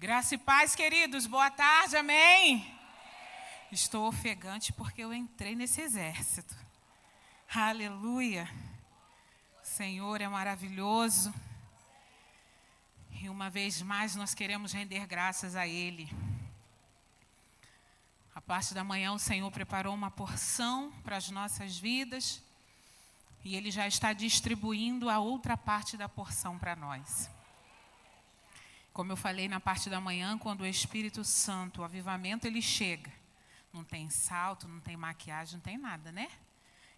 Graça e paz, queridos. Boa tarde, amém? Estou ofegante porque eu entrei nesse exército. Aleluia. O Senhor é maravilhoso. E uma vez mais nós queremos render graças a Ele. A parte da manhã o Senhor preparou uma porção para as nossas vidas. E Ele já está distribuindo a outra parte da porção para nós. Como eu falei na parte da manhã, quando o Espírito Santo, o avivamento, ele chega. Não tem salto, não tem maquiagem, não tem nada, né?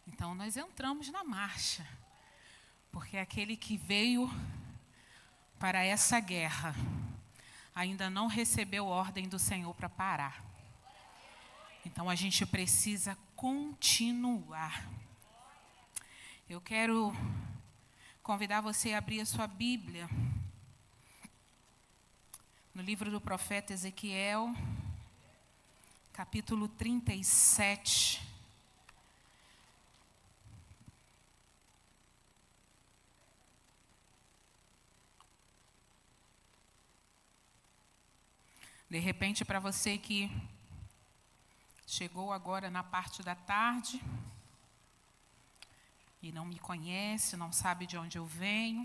Então nós entramos na marcha. Porque aquele que veio para essa guerra ainda não recebeu ordem do Senhor para parar. Então a gente precisa continuar. Eu quero convidar você a abrir a sua Bíblia no livro do profeta Ezequiel, capítulo 37. De repente, para você que chegou agora na parte da tarde e não me conhece, não sabe de onde eu venho,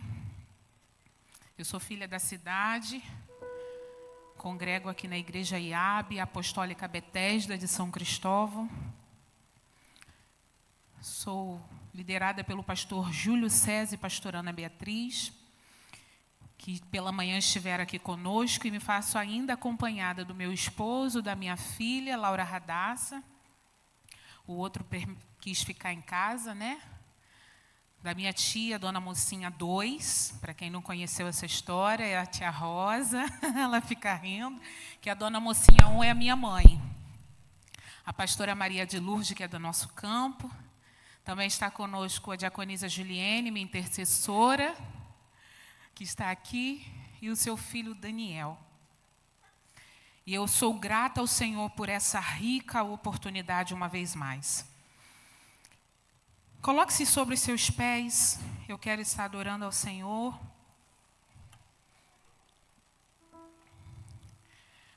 eu sou filha da cidade. Congrego aqui na Igreja IAB, Apostólica Betesda de São Cristóvão. Sou liderada pelo pastor Júlio César e pastor Ana Beatriz, que pela manhã estiveram aqui conosco, e me faço ainda acompanhada do meu esposo, da minha filha, Laura Radassa. O outro quis ficar em casa, né? Da minha tia, Dona Mocinha 2, para quem não conheceu essa história, é a tia Rosa, ela fica rindo, que a Dona Mocinha 1 é a minha mãe. A pastora Maria de Lourdes, que é do nosso campo. Também está conosco a diaconisa Juliene, minha intercessora, que está aqui, e o seu filho Daniel. E eu sou grata ao Senhor por essa rica oportunidade uma vez mais. Coloque-se sobre os seus pés. Eu quero estar adorando ao Senhor.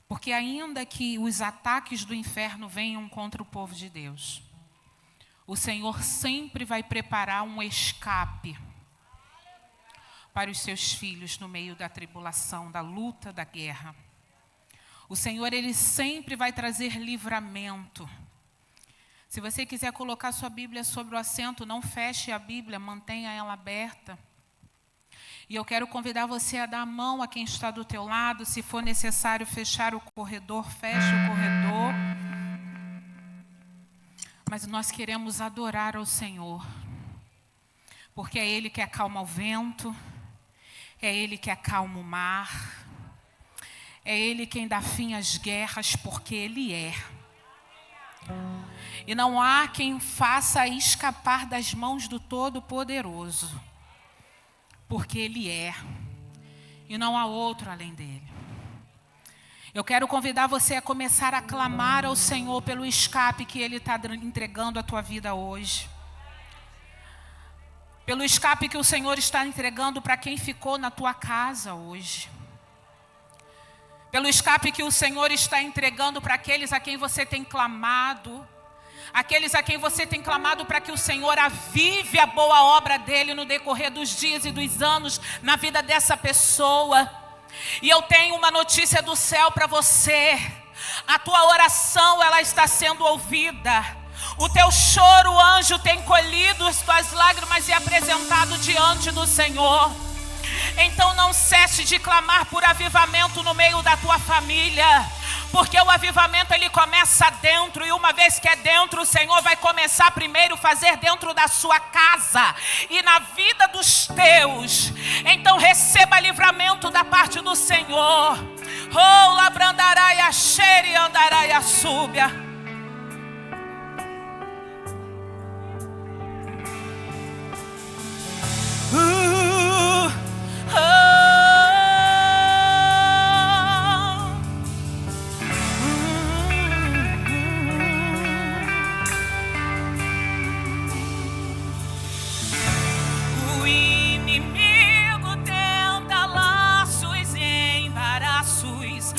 Porque ainda que os ataques do inferno venham contra o povo de Deus, o Senhor sempre vai preparar um escape para os seus filhos no meio da tribulação, da luta, da guerra. O Senhor, Ele sempre vai trazer livramento. Se você quiser colocar sua Bíblia sobre o assento, não feche a Bíblia, mantenha ela aberta. E eu quero convidar você a dar a mão a quem está do teu lado. Se for necessário fechar o corredor, feche o corredor. Mas nós queremos adorar ao Senhor. Porque é Ele que acalma o vento, é Ele que acalma o mar, é Ele quem dá fim às guerras, porque Ele é. E não há quem faça escapar das mãos do Todo-Poderoso, porque Ele é, e não há outro além dEle. Eu quero convidar você a começar a clamar ao Senhor pelo escape que Ele está entregando à tua vida hoje. Pelo escape que o Senhor está entregando para quem ficou na tua casa hoje. Pelo escape que o Senhor está entregando para aqueles a quem você tem clamado. Aqueles a quem você tem clamado para que o Senhor avive a boa obra dEle no decorrer dos dias e dos anos na vida dessa pessoa. E eu tenho uma notícia do céu para você. A tua oração, ela está sendo ouvida. O teu choro, o anjo tem colhido as tuas lágrimas e apresentado diante do Senhor. Então não cesse de clamar por avivamento no meio da tua família. Porque o avivamento, ele começa dentro. E uma vez que é dentro, o Senhor vai começar primeiro a fazer dentro da sua casa e na vida dos teus. Então receba livramento da parte do Senhor. Oh, labrandaraia xere andaraia súbia. O inimigo tenta laços e embaraços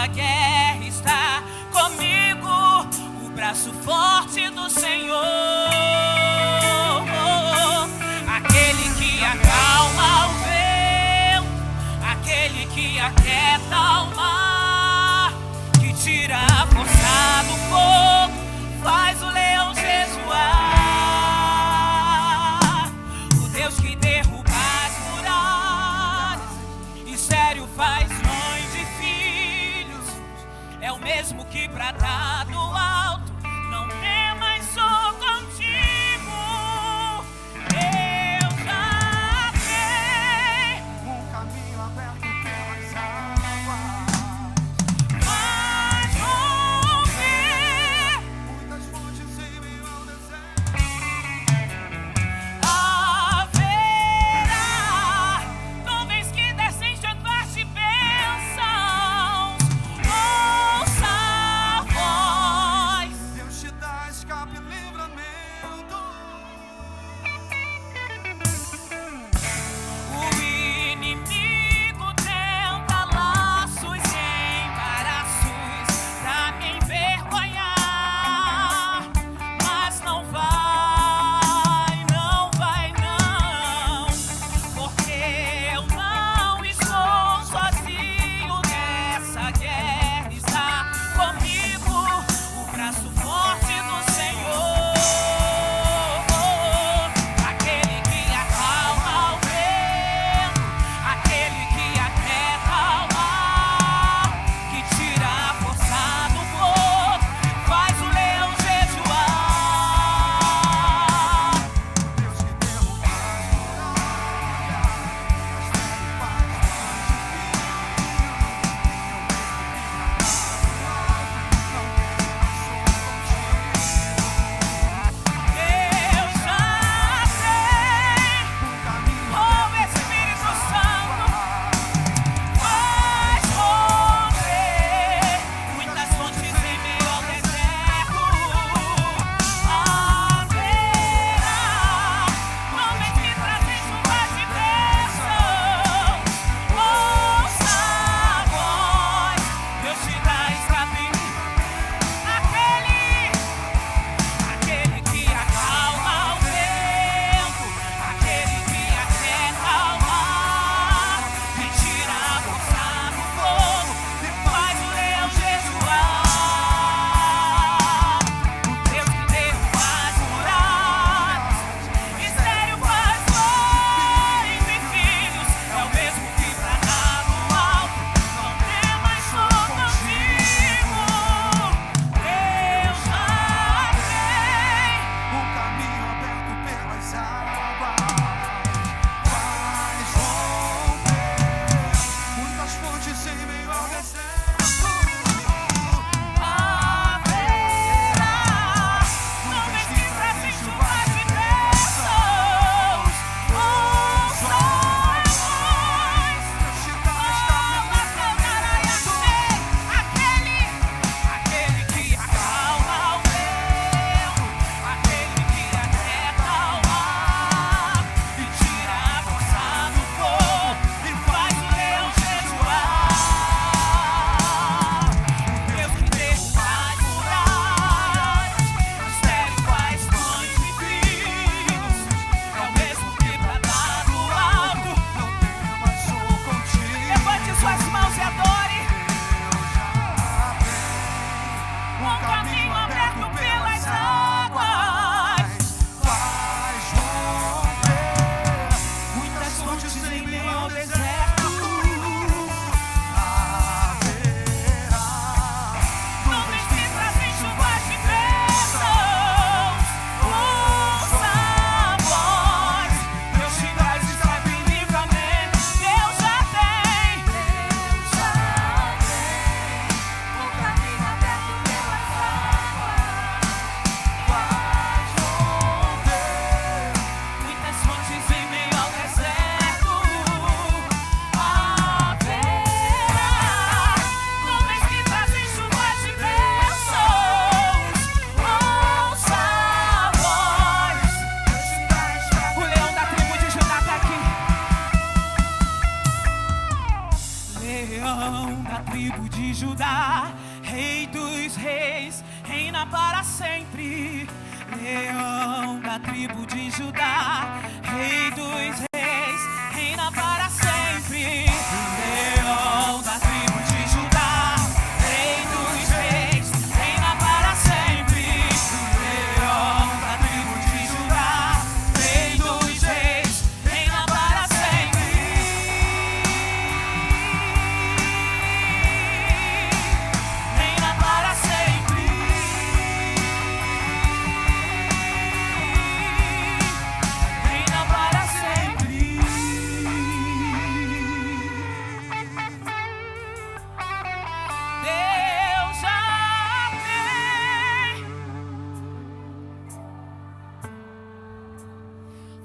guerra está comigo, o braço forte do Senhor, aquele que acalma o vento, aquele que aquieta o mar, que tira a força do fogo, faz o leão jejuar, o Deus que derruba as muralhas e sério faz mãe de filhos, é o mesmo que brada do alto, não temas, sou contigo, eu já sei um caminho aberto pelas águas. Mas vou ver Muitas fontes em meio ao deserto. haverá nuvens que descem jantar de bênçãos. Ouça a voz de Judá, Rei dos reis, reina para sempre. Leão da tribo de Judá, Rei dos reis, reina para sempre. Leão da tribo de Judá, Rei dos reis, reina para sempre. Leão da tribo de Judá, Rei dos reis, reina para sempre. Reina para sempre. Reina para sempre. Deus já tem,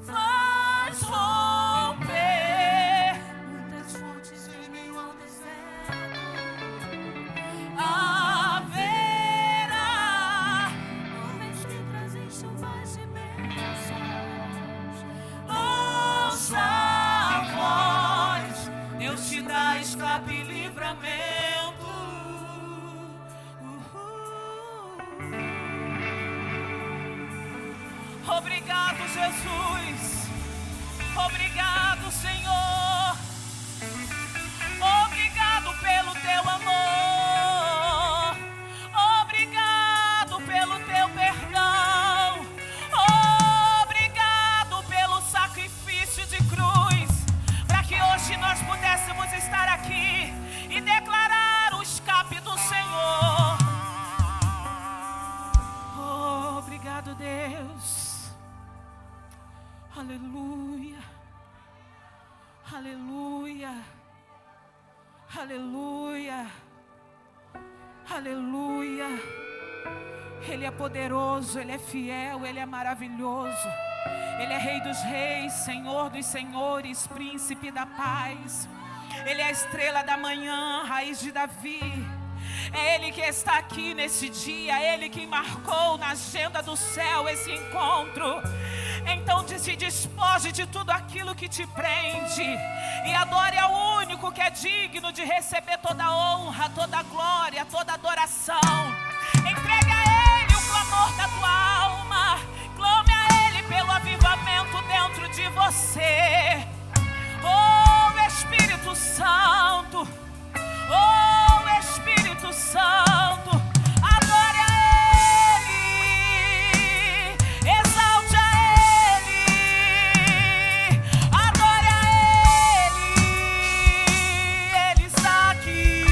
faz romper Muitas fontes em meio ao deserto. haverá. Nuvens que trazem chuvas de bênçãos. Ouça a voz, Deus te dá escape e livramento. Obrigado, Jesus. Obrigado, Senhor. Obrigado pelo teu amor. Obrigado pelo teu perdão. Obrigado pelo sacrifício de cruz, para que hoje nós pudéssemos estar aqui e declarar o escape do Senhor. Obrigado, Deus. Aleluia. Aleluia. Aleluia. Aleluia. Ele é poderoso, Ele é fiel, Ele é maravilhoso. Ele é Rei dos reis, Senhor dos senhores, Príncipe da paz. Ele é a estrela da manhã, raiz de Davi. É Ele que está aqui nesse dia, é Ele que marcou na agenda do céu esse encontro. Então se despoje de tudo aquilo que te prende e adore ao único que é digno de receber toda a honra, toda a glória, toda a adoração. Entregue a Ele o clamor da tua alma, clame a Ele pelo avivamento dentro de você. Oh Espírito Santo, oh Espírito Santo, adore a Ele, exalte a Ele, adore a Ele, Ele está aqui.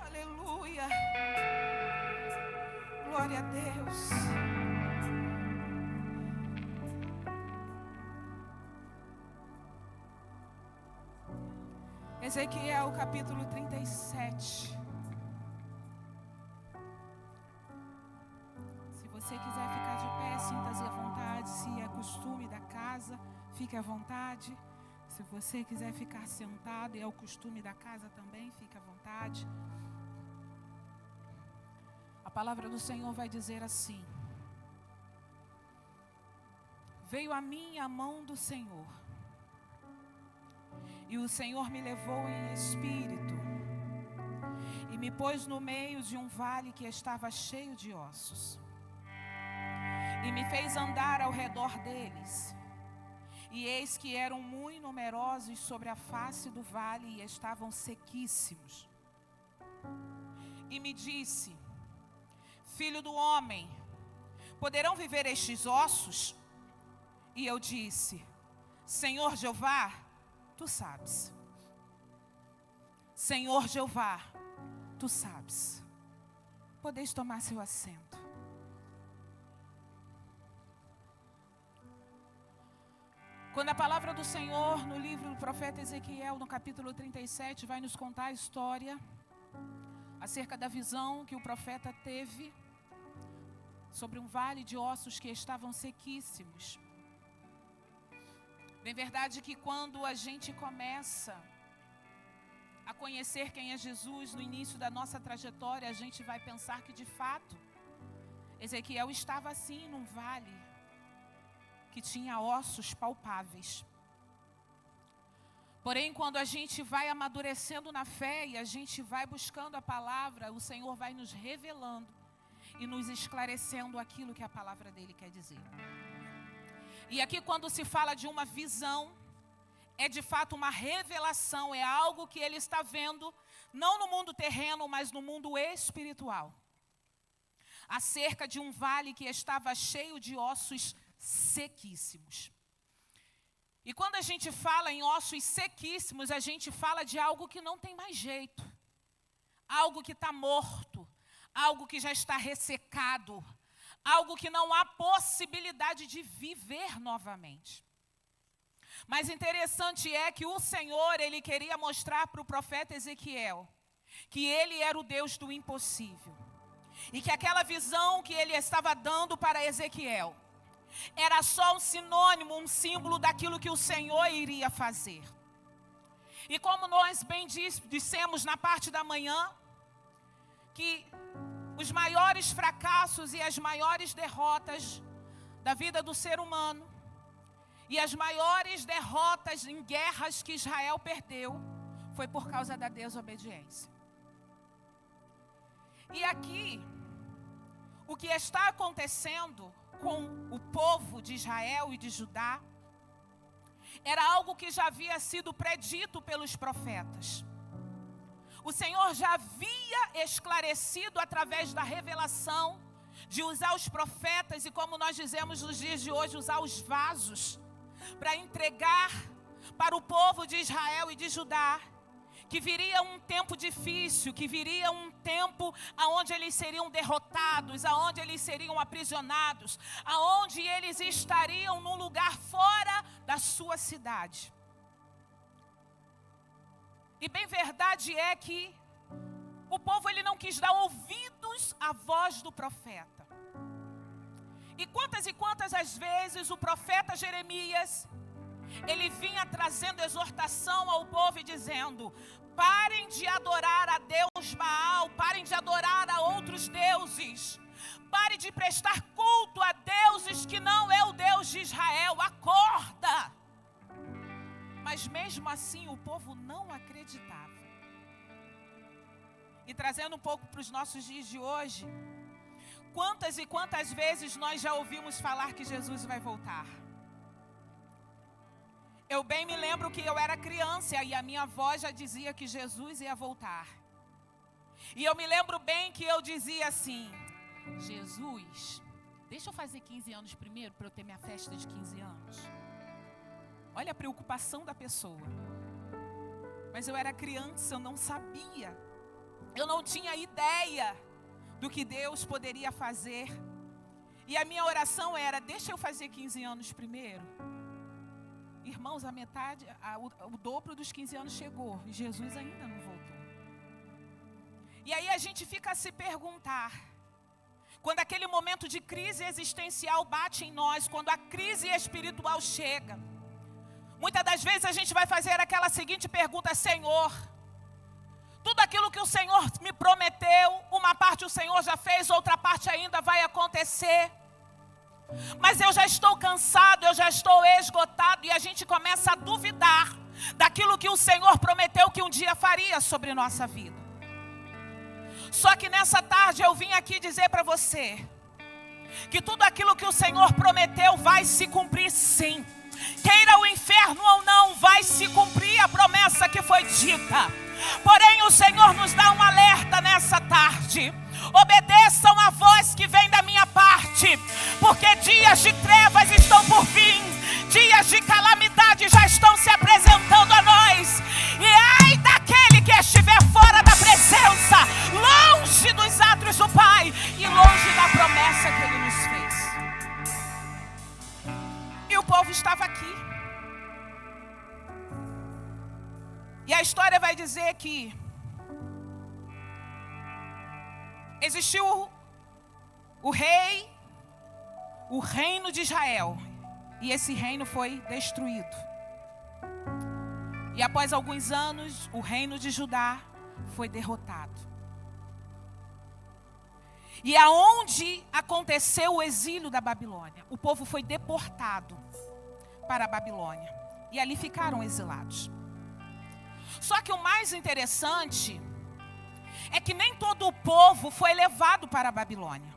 Aleluia. Glória a Deus. Ezequiel capítulo 37. Se você quiser ficar de pé, sinta-se à vontade. Se é costume da casa, fique à vontade. Se você quiser ficar sentado e é o costume da casa também, fique à vontade. A palavra do Senhor vai dizer assim: veio a mim a mão do Senhor, e o Senhor me levou em espírito, e me pôs no meio de um vale que estava cheio de ossos, e me fez andar ao redor deles. E eis que eram muito numerosos sobre a face do vale e estavam sequíssimos. E me disse: filho do homem, poderão viver estes ossos? E eu disse: Senhor Jeová, tu sabes. Senhor Jeová, tu sabes. Podeis tomar seu assento. Quando a palavra do Senhor, no livro do profeta Ezequiel, no capítulo 37, vai nos contar a história acerca da visão que o profeta teve sobre um vale de ossos que estavam sequíssimos. Bem verdade que quando a gente começa a conhecer quem é Jesus no início da nossa trajetória, a gente vai pensar que de fato Ezequiel estava assim num vale que tinha ossos palpáveis. Porém, quando a gente vai amadurecendo na fé e a gente vai buscando a palavra, o Senhor vai nos revelando e nos esclarecendo aquilo que a palavra dele quer dizer. E aqui, quando se fala de uma visão, é de fato uma revelação, é algo que ele está vendo, não no mundo terreno, mas no mundo espiritual. Acerca de um vale que estava cheio de ossos sequíssimos. E quando a gente fala em ossos sequíssimos, a gente fala de algo que não tem mais jeito. Algo que está morto, algo que já está ressecado, algo que não há possibilidade de viver novamente. Mas interessante é que o Senhor, ele queria mostrar para o profeta Ezequiel que ele era o Deus do impossível. E que aquela visão que ele estava dando para Ezequiel era só um sinônimo, um símbolo daquilo que o Senhor iria fazer. E como nós bem dissemos na parte da manhã, que os maiores fracassos e as maiores derrotas da vida do ser humano e as maiores derrotas em guerras que Israel perdeu foi por causa da desobediência. E aqui, o que está acontecendo com o povo de Israel e de Judá era algo que já havia sido predito pelos profetas. O Senhor já havia esclarecido através da revelação de usar os profetas e, como nós dizemos nos dias de hoje, usar os vasos para entregar para o povo de Israel e de Judá que viria um tempo difícil, que viria um tempo onde eles seriam derrotados, onde eles seriam aprisionados, onde eles estariam num lugar fora da sua cidade. E bem verdade é que o povo ele não quis dar ouvidos à voz do profeta. E quantas as vezes o profeta Jeremias, ele vinha trazendo exortação ao povo e dizendo: parem de adorar a Deus Baal, parem de adorar a outros deuses, parem de prestar culto a deuses que não é o Deus de Israel, acorda! Mas mesmo assim o povo não acreditava. E trazendo um pouco para os nossos dias de hoje, quantas e quantas vezes nós já ouvimos falar que Jesus vai voltar? Eu bem me lembro que eu era criança e a minha avó já dizia que Jesus ia voltar. E eu me lembro bem que eu dizia assim: Jesus, deixa eu fazer 15 anos primeiro para eu ter minha festa de 15 anos. Olha a preocupação da pessoa. Mas eu era criança, eu não sabia. Eu não tinha ideia do que Deus poderia fazer. E a minha oração era: deixa eu fazer 15 anos primeiro. Irmãos, a metade, o dobro dos 15 anos chegou e Jesus ainda não voltou. E aí a gente fica a se perguntar, quando aquele momento de crise existencial bate em nós, quando a crise espiritual chega, muitas das vezes a gente vai fazer aquela seguinte pergunta: Senhor, tudo aquilo que o Senhor me prometeu, uma parte o Senhor já fez, outra parte ainda vai acontecer. Mas eu já estou cansado, eu já estou esgotado, e a gente começa a duvidar daquilo que o Senhor prometeu que um dia faria sobre nossa vida. Só que nessa tarde eu vim aqui dizer para você que tudo aquilo que o Senhor prometeu vai se cumprir sim. Queira o inferno ou não, vai se cumprir a promessa que foi dita. Porém o Senhor nos dá um alerta nessa tarde: obedeçam a voz que vem da minha parte, porque dias de trevas estão por vir, dias de calamidade já estão se apresentando a nós. E ai daquele que estiver fora da presença, longe dos átrios do Pai e longe da promessa que Ele nos fez. E o povo estava aqui. E a história vai dizer que existiu o rei, o reino de Israel, e esse reino foi destruído. E após alguns anos, o reino de Judá foi derrotado. E aonde aconteceu o exílio da Babilônia, o povo foi deportado para a Babilônia. E ali ficaram exilados. Só que o mais interessante é que nem todo o povo foi levado para a Babilônia.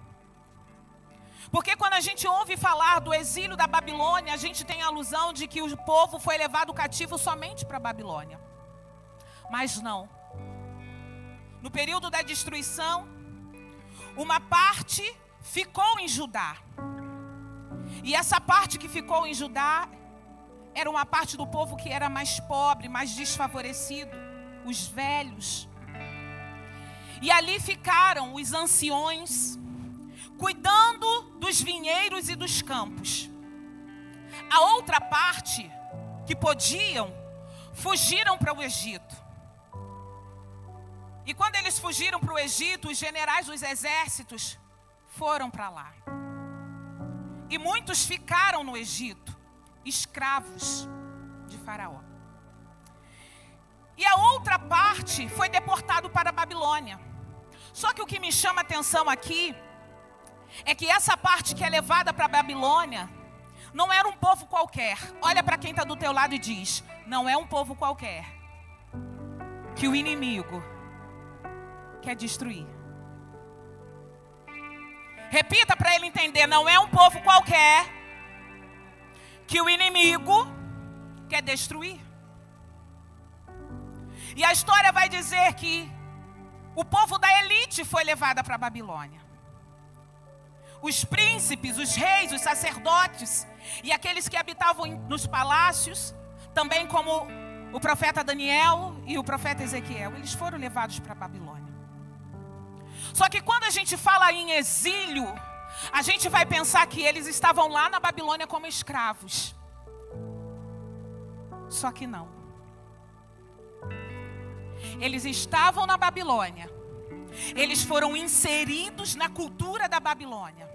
Porque quando a gente ouve falar do exílio da Babilônia, a gente tem a alusão de que o povo foi levado cativo somente para a Babilônia. Mas não. No período da destruição, uma parte ficou em Judá. E essa parte que ficou em Judá era uma parte do povo que era mais pobre, mais desfavorecido, os velhos. E ali ficaram os anciões, cuidando dos vinheiros e dos campos. A outra parte, que podiam, fugiram para o Egito. E quando eles fugiram para o Egito, os generais dos exércitos foram para lá. E muitos ficaram no Egito, escravos de Faraó. E a outra parte foi deportado para a Babilônia. Só que o que me chama a atenção aqui é que essa parte que é levada para a Babilônia não era um povo qualquer. Olha para quem está do teu lado e diz: não é um povo qualquer que o inimigo quer destruir. Repita para ele entender: não é um povo qualquer que o inimigo quer destruir. E a história vai dizer que o povo da elite foi levado para a Babilônia. Os príncipes, os reis, os sacerdotes e aqueles que habitavam nos palácios, também como o profeta Daniel e o profeta Ezequiel, eles foram levados para a Babilônia. Só que quando a gente fala em exílio, a gente vai pensar que eles estavam lá na Babilônia como escravos. Só que não. Eles estavam na Babilônia. Eles foram inseridos na cultura da Babilônia.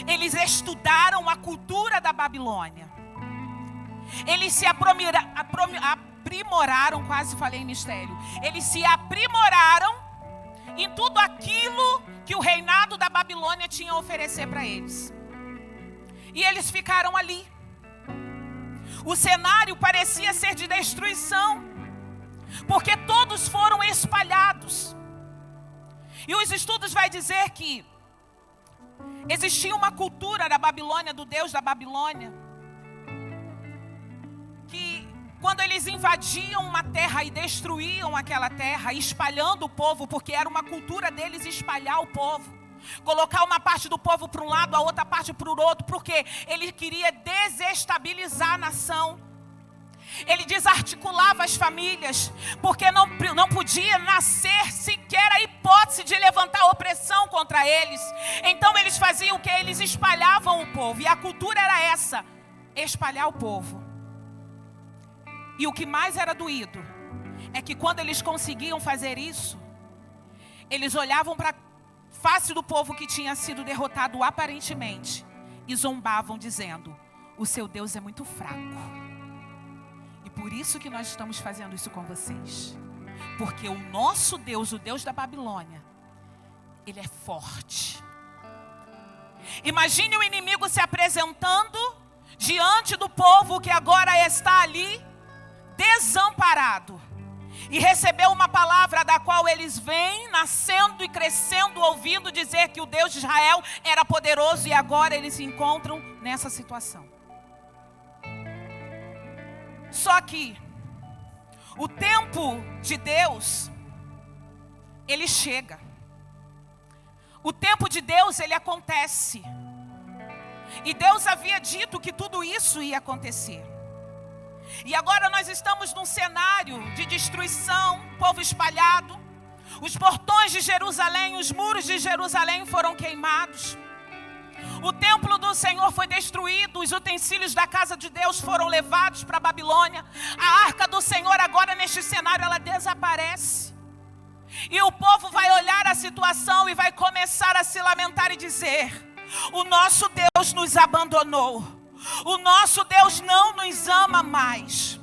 Eles estudaram a cultura da Babilônia. Eles se aprimoraram, quase falei mistério. Eles se aprimoraram em tudo aquilo que o reinado da Babilônia tinha a oferecer para eles. E eles ficaram ali. O cenário parecia ser de destruição, porque todos foram espalhados. E os estudos vão dizer que existia uma cultura da Babilônia, do Deus da Babilônia, que quando eles invadiam uma terra e destruíam aquela terra, espalhando o povo, porque era uma cultura deles espalhar o povo, colocar uma parte do povo para um lado, a outra parte para o outro, porque ele queria desestabilizar a nação. Ele desarticulava as famílias, porque não podia nascer sequer a hipótese de levantar opressão contra eles. Então eles faziam o que? Eles espalhavam o povo. E a cultura era essa: espalhar o povo. E o que mais era doído é que quando eles conseguiam fazer isso, eles olhavam para a face do povo que tinha sido derrotado aparentemente e zombavam dizendo: o seu Deus é muito fraco. Por isso que nós estamos fazendo isso com vocês. Porque o nosso Deus, o Deus da Babilônia, ele é forte. Imagine o inimigo se apresentando diante do povo que agora está ali, desamparado. E recebeu uma palavra da qual eles vêm nascendo e crescendo, ouvindo dizer que o Deus de Israel era poderoso. E agora eles se encontram nessa situação. Só que o tempo de Deus, ele chega. O tempo de Deus, ele acontece. E Deus havia dito que tudo isso ia acontecer. E agora nós estamos num cenário de destruição, povo espalhado. Os portões de Jerusalém, os muros de Jerusalém foram queimados. O templo do Senhor foi destruído, os utensílios da casa de Deus foram levados para a Babilônia. A arca do Senhor agora neste cenário, ela desaparece. E o povo vai olhar a situação e vai começar a se lamentar e dizer: o nosso Deus nos abandonou. O nosso Deus não nos ama mais.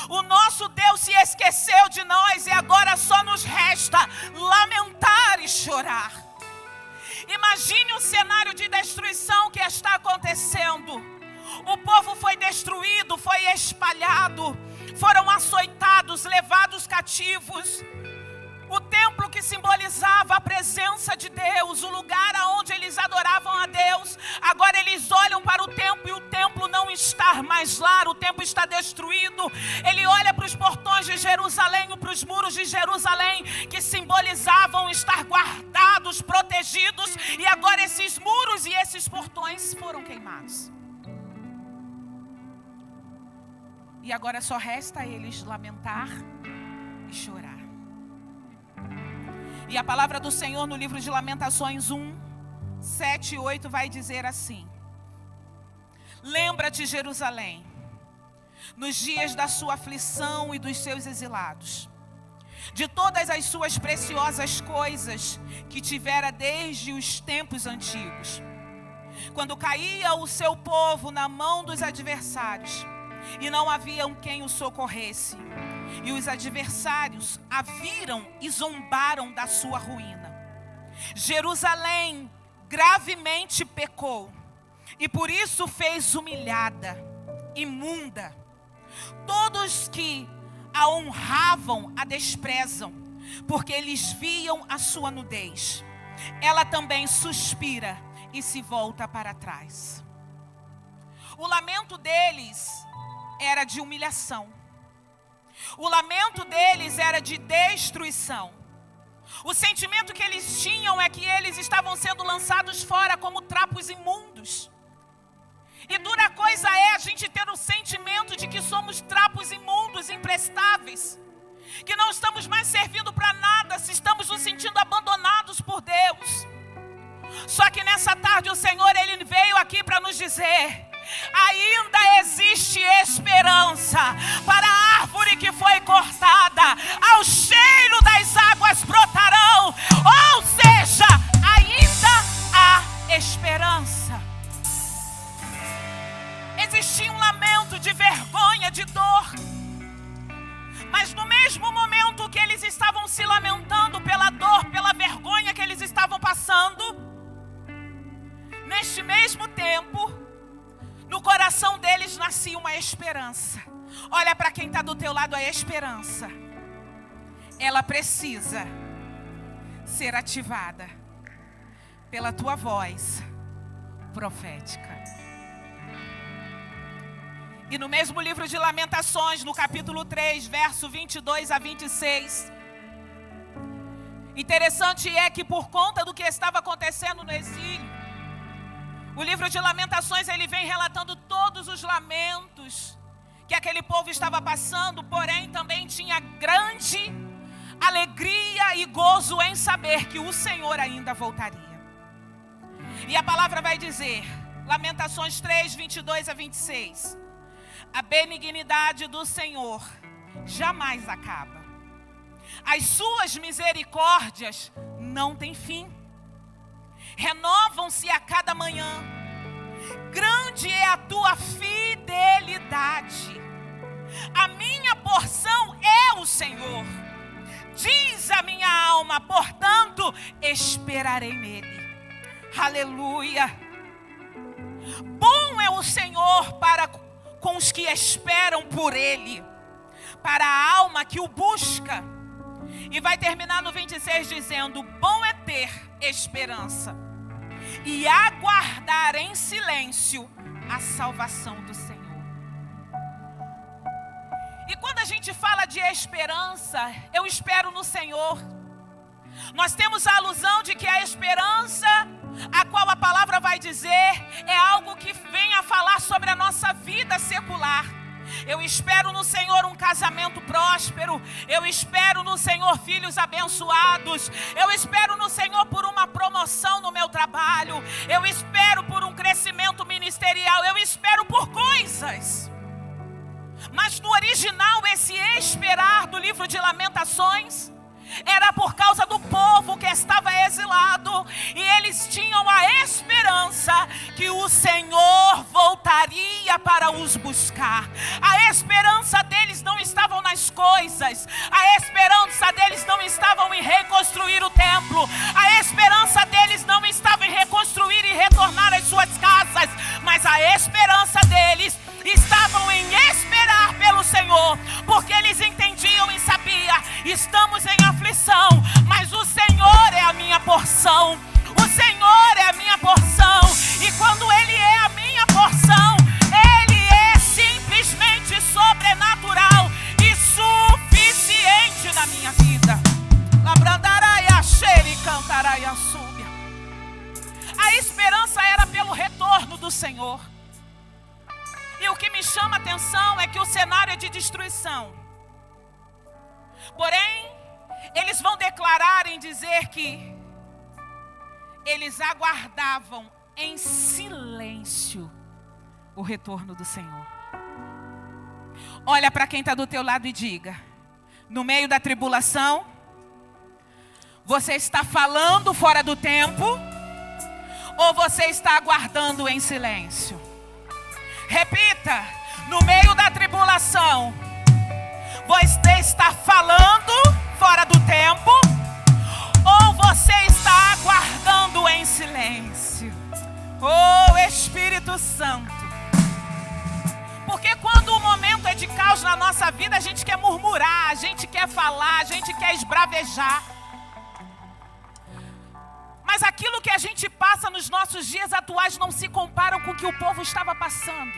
O nosso Deus se esqueceu de nós e agora só nos resta lamentar e chorar. Imagine o cenário de destruição que está acontecendo. O povo foi destruído, foi espalhado, foram açoitados, levados cativos. O templo que simbolizava a presença de Deus, o lugar onde eles adoravam a Deus, agora eles olham para o templo e o templo não está mais lá, o templo está destruído. Ele olha para os portões de Jerusalém, para os muros de Jerusalém, que simbolizavam estar guardados, protegidos, e agora esses muros e esses portões foram queimados. E agora só resta a eles lamentar e chorar. E a palavra do Senhor no livro de Lamentações 1, 7 e 8 vai dizer assim: lembra-te, Jerusalém, nos dias da sua aflição e dos seus exilados, de todas as suas preciosas coisas que tivera desde os tempos antigos, quando caía o seu povo na mão dos adversários, e não havia quem o socorresse. E os adversários a viram e zombaram da sua ruína. Jerusalém gravemente pecou, e por isso fez humilhada, imunda. Todos que a honravam a desprezam, porque eles viam a sua nudez. Ela também suspira e se volta para trás. O lamento deles era de humilhação. O lamento deles era de destruição. O sentimento que eles tinham é que eles estavam sendo lançados fora como trapos imundos. E dura coisa é a gente ter o sentimento de que somos trapos imundos, imprestáveis, que não estamos mais servindo para nada, se estamos nos sentindo abandonados por Deus. Só que nessa tarde o Senhor, Ele veio aqui para nos dizer: ainda existe esperança para a árvore que foi cortada, ao cheiro das águas brotarão, ou seja, ainda há esperança. Existia um lamento de vergonha, de dor, mas no mesmo momento que eles estavam se lamentando pela dor, pela vergonha que eles estavam passando, neste mesmo tempo, no coração deles nascia uma esperança. Olha para quem está do teu lado, a esperança, ela precisa ser ativada pela tua voz profética. E no mesmo livro de Lamentações, no capítulo 3, verso 22 a 26, interessante é que por conta do que estava acontecendo no exílio, o livro de Lamentações, ele vem relatando todos os lamentos que aquele povo estava passando, porém também tinha grande alegria e gozo em saber que o Senhor ainda voltaria. E a palavra vai dizer, Lamentações 3, 22 a 26, a benignidade do Senhor jamais acaba, as suas misericórdias não têm fim, renovam-se a cada manhã. Grande é a tua fidelidade. A minha porção é o Senhor. Diz a minha alma, portanto, esperarei nele. Aleluia. Bom é o Senhor para com os que esperam por ele, para a alma que o busca. E vai terminar no 26 dizendo: bom é ter esperança e aguardar em silêncio a salvação do Senhor. E quando a gente fala de esperança, eu espero no Senhor. Nós temos a alusão de que a esperança, a qual a palavra vai dizer, é algo que vem a falar sobre a nossa vida secular. Eu espero no Senhor um casamento próspero. Eu espero no Senhor filhos abençoados. Eu espero no Senhor por uma promoção no meu trabalho. Eu espero por um crescimento ministerial. Eu espero por coisas. Mas no original, esse esperar do livro de Lamentações era por causa do povo que estava exilado, e eles tinham a esperança que o Senhor voltaria saía para os buscar. A esperança deles não estava nas coisas. A esperança deles não estava em reconstruir o templo. A esperança deles não estava em reconstruir e retornar às suas casas. Mas a esperança deles estavam em esperar pelo Senhor, porque eles entendiam e sabiam: estamos em aflição, mas o Senhor é a minha porção. O Senhor é a minha porção, e quando Ele é a minha porção, Ele é simplesmente sobrenatural e suficiente na minha vida. A esperança era pelo retorno do Senhor. E o que me chama a atenção é que o cenário é de destruição. Porém, eles vão declarar em dizer que eles aguardavam em silêncio o retorno do Senhor. Olha para quem está do teu lado e diga: no meio da tribulação, você está falando fora do tempo, ou você está aguardando em silêncio? Repita: no meio da tribulação, você está falando fora do tempo, ou você está aguardando em silêncio? Oh, Espírito Santo. Porque quando o momento é de caos na nossa vida, a gente quer murmurar, a gente quer falar, a gente quer esbravejar. Mas aquilo que a gente passa nos nossos dias atuais não se comparam com o que o povo estava passando.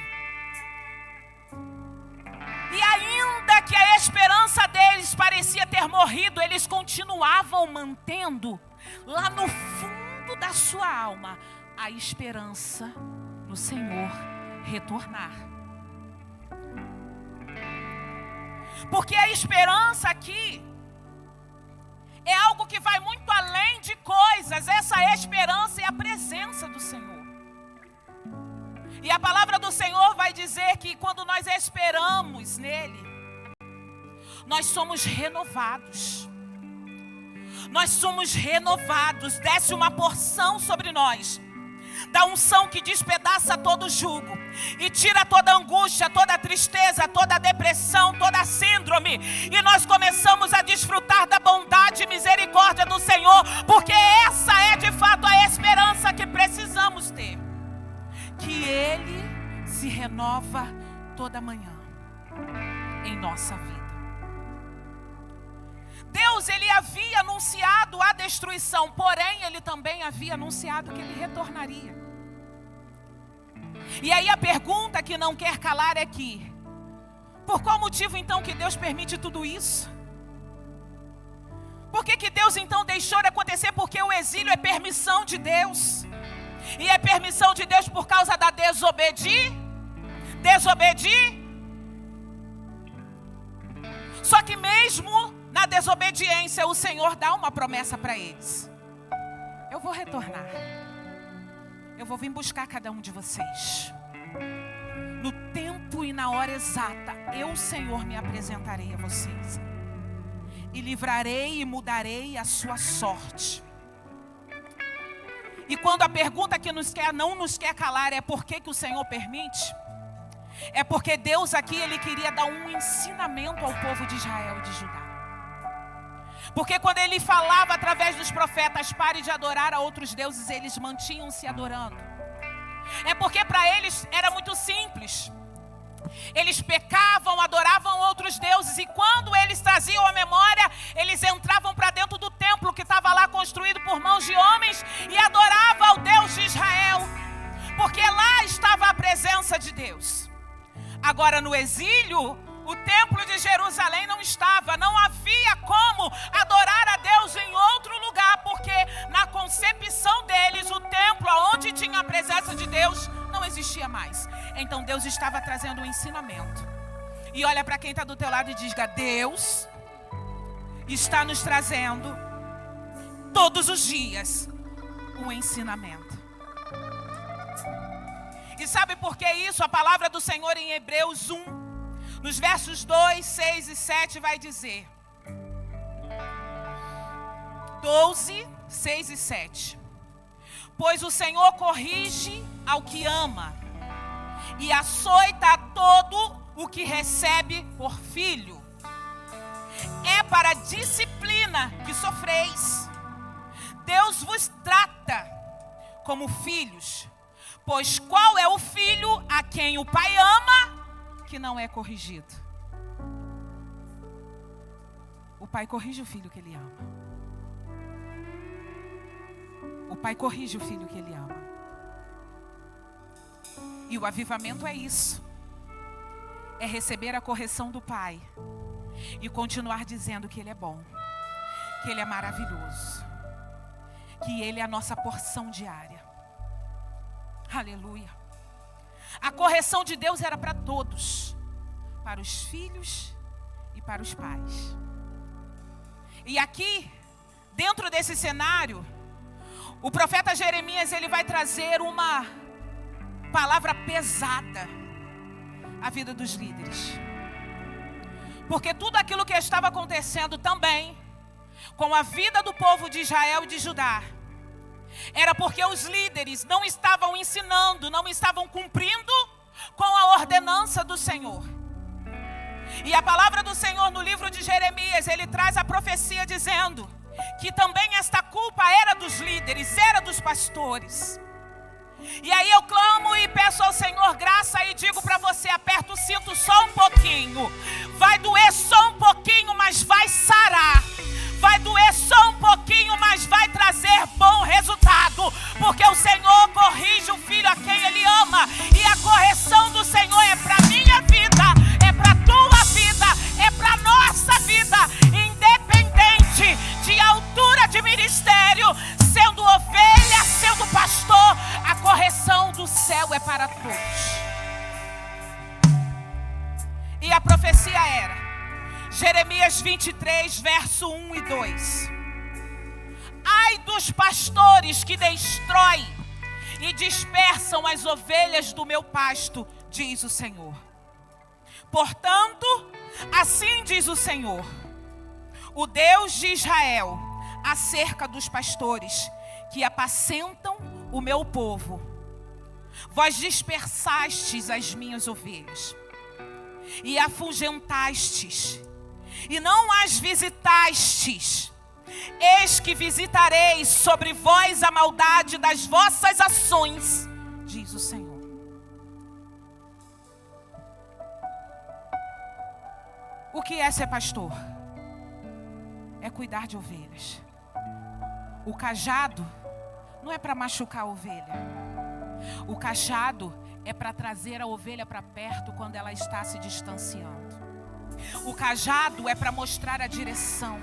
E ainda que a esperança deles parecia ter morrido, eles continuavam mantendo lá no fundo da sua alma a esperança no Senhor retornar. Porque a esperança aqui é algo que vai muito além de coisas. Essa esperança é a presença do Senhor. E a palavra do Senhor vai dizer que quando nós esperamos nele, nós somos renovados. Nós somos renovados. Desce uma porção sobre nós da unção que despedaça todo jugo e tira toda angústia, toda tristeza, toda depressão, toda síndrome. E nós começamos a desfrutar da bondade e misericórdia do Senhor, porque essa é de fato a esperança que precisamos ter. Que Ele se renova toda manhã em nossa vida. Deus, Ele havia anunciado a destruição, porém Ele também havia anunciado que Ele retornaria. E aí a pergunta que não quer calar é que: por qual motivo então que Deus permite tudo isso? Por que Deus então deixou de acontecer? Porque o exílio é permissão de Deus. E é permissão de Deus por causa da desobediência. Só que mesmo na desobediência, o Senhor dá uma promessa para eles: eu vou retornar. Eu vou vir buscar cada um de vocês. No tempo e na hora exata, eu, Senhor, me apresentarei a vocês. E livrarei e mudarei a sua sorte. E quando a pergunta que não nos quer calar é por que o Senhor permite, é porque Deus aqui, Ele queria dar um ensinamento ao povo de Israel e de Judá. Porque quando Ele falava através dos profetas: pare de adorar a outros deuses, eles mantinham-se adorando. É porque para eles era muito simples. Eles pecavam, adoravam outros deuses, e quando eles traziam a memória, eles entravam para dentro do templo que estava lá construído por mãos de homens e adoravam ao Deus de Israel, porque lá estava a presença de Deus. Agora no exílio, o templo de Jerusalém não estava, não havia como adorar a Deus em outro lugar, porque na concepção deles o templo onde tinha a presença de Deus não existia mais. Então Deus estava trazendo um ensinamento. E olha para quem está do teu lado e diga: Deus está nos trazendo todos os dias um ensinamento. E sabe por que isso? A palavra do Senhor em Hebreus 1, nos versos 2, 6 e 7 vai dizer: 12, 6 e 7. Pois o Senhor corrige ao que ama e açoita a todo o que recebe por filho. É para a disciplina que sofreis. Deus vos trata como filhos, pois qual é o filho a quem o pai ama que não é corrigido? O pai corrige o filho que ele ama. O pai corrige o filho que ele ama. E o avivamento é isso. É receber a correção do pai e continuar dizendo que ele é bom, que ele é maravilhoso, que ele é a nossa porção diária. Aleluia. A correção de Deus era para todos, para os filhos e para os pais. E aqui, dentro desse cenário, o profeta Jeremias, ele vai trazer uma palavra pesada à vida dos líderes. Porque tudo aquilo que estava acontecendo também com a vida do povo de Israel e de Judá era porque os líderes não estavam ensinando, não estavam cumprindo com a ordenança do Senhor. E a palavra do Senhor no livro de Jeremias, ele traz a profecia dizendo que também esta culpa era dos líderes, era dos pastores. E aí eu clamo e peço ao Senhor graça e digo para você, aperta o cinto só um pouquinho. Vai doer só um pouquinho, mas vai sarar. Vai doer só um pouquinho, mas vai trazer bom resultado. Porque o Senhor corrige o filho a quem Ele ama. E a correção do Senhor é para a minha vida, é para a tua vida, é para a nossa vida. Independente de altura de ministério, sendo ovelha, sendo pastor, a correção do céu é para todos. E a profecia era Jeremias 23, verso 1 e 2. Ai dos pastores que destroem e dispersam as ovelhas do meu pasto, diz o Senhor. Portanto, assim diz o Senhor, o Deus de Israel, acerca dos pastores que apacentam o meu povo. Vós dispersastes as minhas ovelhas e afugentastes, e não as visitastes. Eis que visitarei sobre vós a maldade das vossas ações, diz o Senhor. O que é ser pastor? É cuidar de ovelhas. O cajado não é para machucar a ovelha. O cajado é para trazer a ovelha para perto quando ela está se distanciando. O cajado é para mostrar a direção.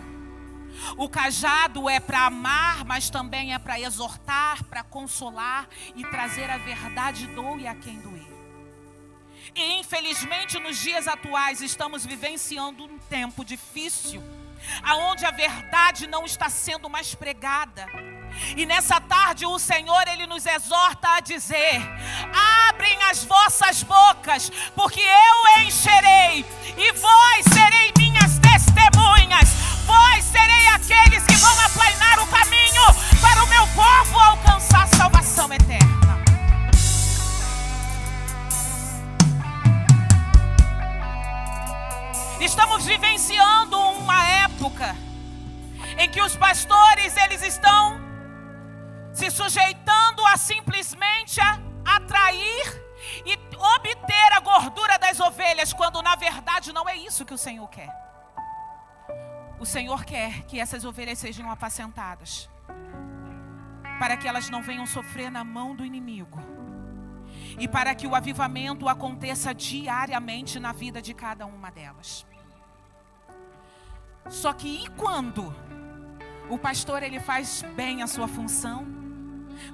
O cajado é para amar, mas também é para exortar, para consolar e trazer a verdade, doe a quem doer. E infelizmente nos dias atuais estamos vivenciando um tempo difícil, aonde a verdade não está sendo mais pregada. E nessa tarde o Senhor, Ele nos exorta a dizer: abrem as vossas bocas, porque eu encherei, e vós serei minhas testemunhas. Vós serei aqueles que vão aplainar o caminho para o meu povo alcançar salvação eterna. Estamos vivenciando uma época em que os pastores, eles estão se sujeitando a simplesmente atrair e obter a gordura das ovelhas, quando na verdade não é isso que o Senhor quer. O Senhor quer que essas ovelhas sejam apacentadas, para que elas não venham sofrer na mão do inimigo, e para que o avivamento aconteça diariamente na vida de cada uma delas. Só que e quando o pastor, ele faz bem a sua função,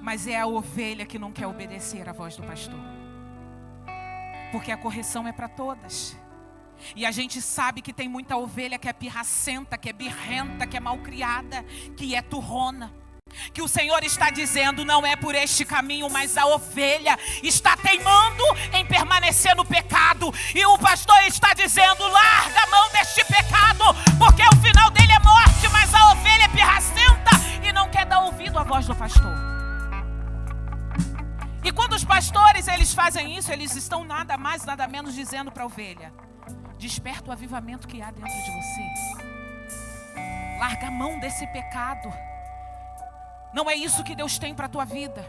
mas é a ovelha que não quer obedecer à voz do pastor? Porque a correção é para todas. E a gente sabe que tem muita ovelha que é pirracenta, que é birrenta, que é malcriada, que é turrona. Que o Senhor está dizendo: não é por este caminho, mas a ovelha está teimando em permanecer no pecado. E o pastor está dizendo: larga a mão deste pecado, porque o final dele é morte. Mas a ovelha é pirracenta e não quer dar ouvido à voz do pastor. E quando os pastores, eles fazem isso, eles estão nada mais, nada menos dizendo para a ovelha: desperta o avivamento que há dentro de você. Larga a mão desse pecado. Não é isso que Deus tem para a tua vida.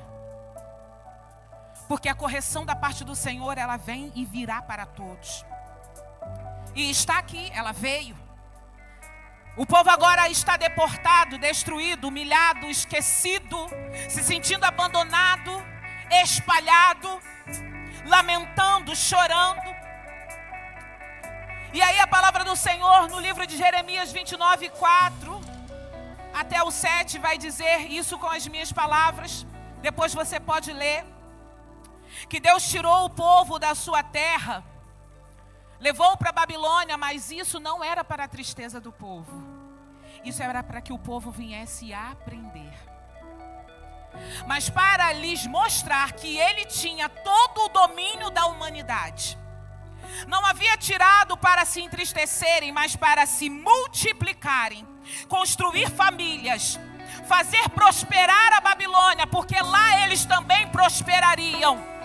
Porque a correção da parte do Senhor, ela vem e virá para todos. E está aqui, ela veio. O povo agora está deportado, destruído, humilhado, esquecido, se sentindo abandonado, espalhado, lamentando, chorando. E aí a palavra do Senhor no livro de Jeremias 29:4 até o 7 vai dizer isso com as minhas palavras. Depois você pode ler. Que Deus tirou o povo da sua terra, levou para a Babilônia, mas isso não era para a tristeza do povo. Isso era para que o povo viesse a aprender. Mas para lhes mostrar que ele tinha todo o domínio da humanidade. Não havia tirado para se entristecerem, mas para se multiplicarem, construir famílias, fazer prosperar a Babilônia, porque lá eles também prosperariam.